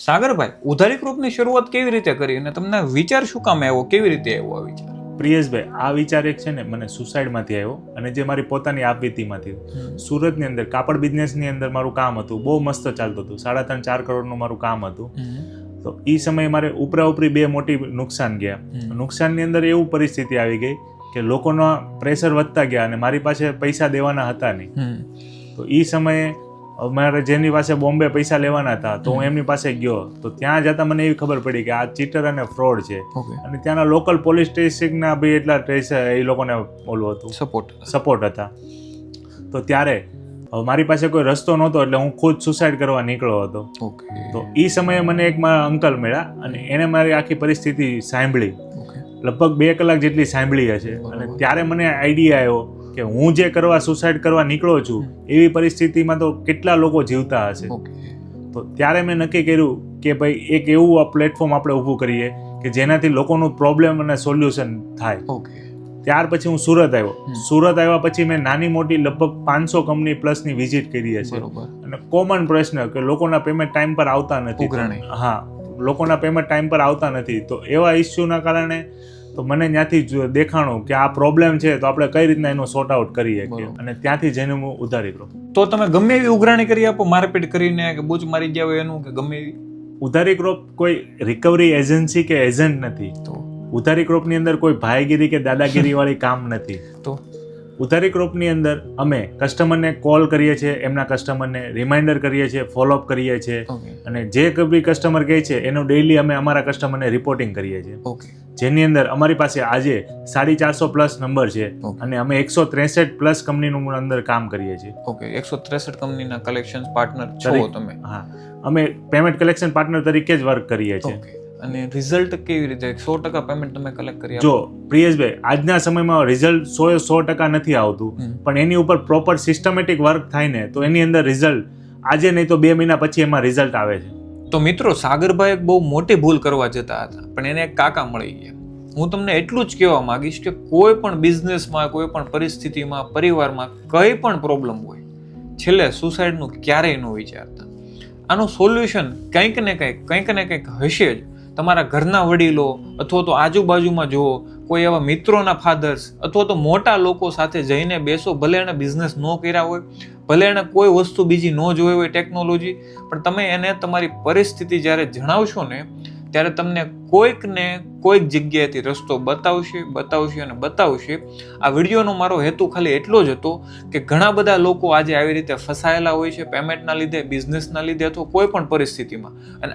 સાગરભાઈ, ઉધારી ગ્રુપની શરૂઆત કેવી રીતે કરી અને તમને વિચાર શું કામ આવ્યો, કેવી રીતે આવ્યો આ વિચાર? પ્રિયેશભાઈ, આ વિચાર એક છે ને મને સુસાઇડમાંથી આવ્યો અને જે મારી પોતાની આપવીતીમાંથી. સુરતની અંદર કાપડ બિઝનેસની અંદર મારું કામ હતું, બહુ મસ્ત ચાલતું હતું, 3.5-4 કરોડનું મારું કામ હતું. તો એ સમયે મારે ઉપરા ઉપરી 2 મોટી નુકસાન ગયા. નુકસાનની અંદર એવું પરિસ્થિતિ આવી ગઈ કે લોકોના પ્રેશર વધતા ગયા અને મારી પાસે પૈસા દેવાના હતા નહીં. તો એ સમયે મારે જેની પાસે બોમ્બે પૈસા લેવાના હતા તો હું એમની પાસે ગયો. તો ત્યાં જતા મને એવી ખબર પડી કે આ ચીટર અને ફ્રોડ છે. અને ત્યાંના લોકલ પોલીસ સ્ટેશનના ભાઈ એટલા એ લોકોને ઓલું હતું, સપોર્ટ હતા. તો ત્યારે મારી પાસે કોઈ રસ્તો નહોતો એટલે હું ખુદ સુસાઇડ કરવા નીકળ્યો હતો. તો એ સમયે મને એક મારા અંકલ મળ્યા અને એણે મારી આખી પરિસ્થિતિ સાંભળી, લગભગ 2 કલાક જેટલી સાંભળી હશે. અને ત્યારે મને આઈડિયા આવ્યો કે હું જે કરવા સુસાઇડ કરવા નીકળ્યો છું એવી પરિસ્થિતિમાં તો કેટલા લોકો જીવતા હશે. તો ત્યારે મેં નક્કી કર્યું કે ભાઈ એક એવું પ્લેટફોર્મ આપણે ઊભું કરીએ કે જેનાથી લોકોનું પ્રોબ્લેમ અને સોલ્યુશન થાય. ત્યાર પછી હું સુરત આવ્યો. સુરત આવ્યા પછી મેં નાની મોટી લગભગ 500 કંપની પ્લસની વિઝિટ કરી હશે. અને કોમન પ્રશ્ન કે લોકોના પેમેન્ટ ટાઈમ પર આવતા નથી. હા, લોકોના પેમેન્ટ ટાઈમ પર આવતા નથી. તો એવા ઇસ્યુના કારણે તો મને ત્યાંથી દેખાણું કે આ પ્રોબ્લેમ છે તો આપણે કઈ રીતના એનો સોર્ટ આઉટ કરી શકીએ. અને ત્યાંથી જઈને હું ઉધારી ગ્રુપ. તો તમે ગમે એવી ઉઘરાણી કરી આપો, મારપીટ કરીને કે બૂચ મારી ગયા હોય એનું, કે ગમે એવી? ઉધારી ગ્રુપ કોઈ રિકવરી એજન્સી કે એજન્ટ નથી. તો ઉધારી ગ્રુપની અંદર કોઈ ભાઈગીરી કે દાદાગીરી વાળી કામ નથી. તો ઉધારી ગ્રુપની અંદર અમે કસ્ટમરને કોલ કરીએ છીએ, એમના કસ્ટમરને રિમાઇન્ડર કરીએ છીએ, ફોલોઅપ કરીએ છીએ. અને જે બી કસ્ટમર કહે છે એનું ડેઈલી અમે અમારા કસ્ટમરને રિપોર્ટિંગ કરીએ છીએ. જેની અંદર અમારી પાસે આજે 450 પ્લસ નંબર છે અને અમે 163 પ્લસ કંપનીનું અંદર કામ કરીએ છીએ. 163 કંપનીના કલેક્શન પાર્ટનર છો તમે? હા, અમે પેમેન્ટ કલેક્શન પાર્ટનર તરીકે જ વર્ક કરીએ છીએ. અને રિઝલ્ટ કેવી રીતે? 100% પેમેન્ટ તમે કલેક્ટ કરી? જો પ્રિયેશભાઈ, આજના સમયમાં રિઝલ્ટ 100% નથી આવતું, પણ એની ઉપર પ્રોપર સિસ્ટમેટિક વર્ક થાય ને તો એની અંદર રિઝલ્ટ આજે નહીં તો 2 મહિના પછી એમાં રિઝલ્ટ આવે છે. તો મિત્રો, સાગરભાઈ એક બહુ મોટી ભૂલ કરવા જતા હતા, પણ એને એક કાકા મળી ગયા. હું તમને એટલું જ કહેવા માંગીશ કે કોઈ પણ બિઝનેસમાં, કોઈ પણ પરિસ્થિતિમાં, પરિવારમાં કંઈ પણ પ્રોબ્લેમ હોય, છેલ્લે સુસાઇડનું ક્યારેય ન વિચારતા. આનું સોલ્યુશન કંઈક ને કંઈક હશે જ. તમારા ઘરના વડીલો અથવા તો આજુબાજુમાં જુઓ, કોઈ એવા મિત્રોના ફાધર્સ અથવા તો મોટા લોકો સાથે જઈને બેસો. ભલે એને બિઝનેસ ન કર્યા હોય, ભલે એને કોઈ વસ્તુ બીજી ન જોઈ હોય, ટેકનોલોજી, પણ તમે એને તમારી પરિસ્થિતિ જ્યારે જણાવશો ને ત્યારે તમને કોઈક જગ્યાએથી રસ્તો બતાવશે. આ વિડીયોનો મારો હેતુ ખાલી એટલો જ હતો કે ઘણા બધા લોકો આજે આવી રીતે ફસાયેલા હોય છે પેમેન્ટના લીધે, બિઝનેસના લીધે અથવા કોઈ પણ પરિસ્થિતિમાં. અને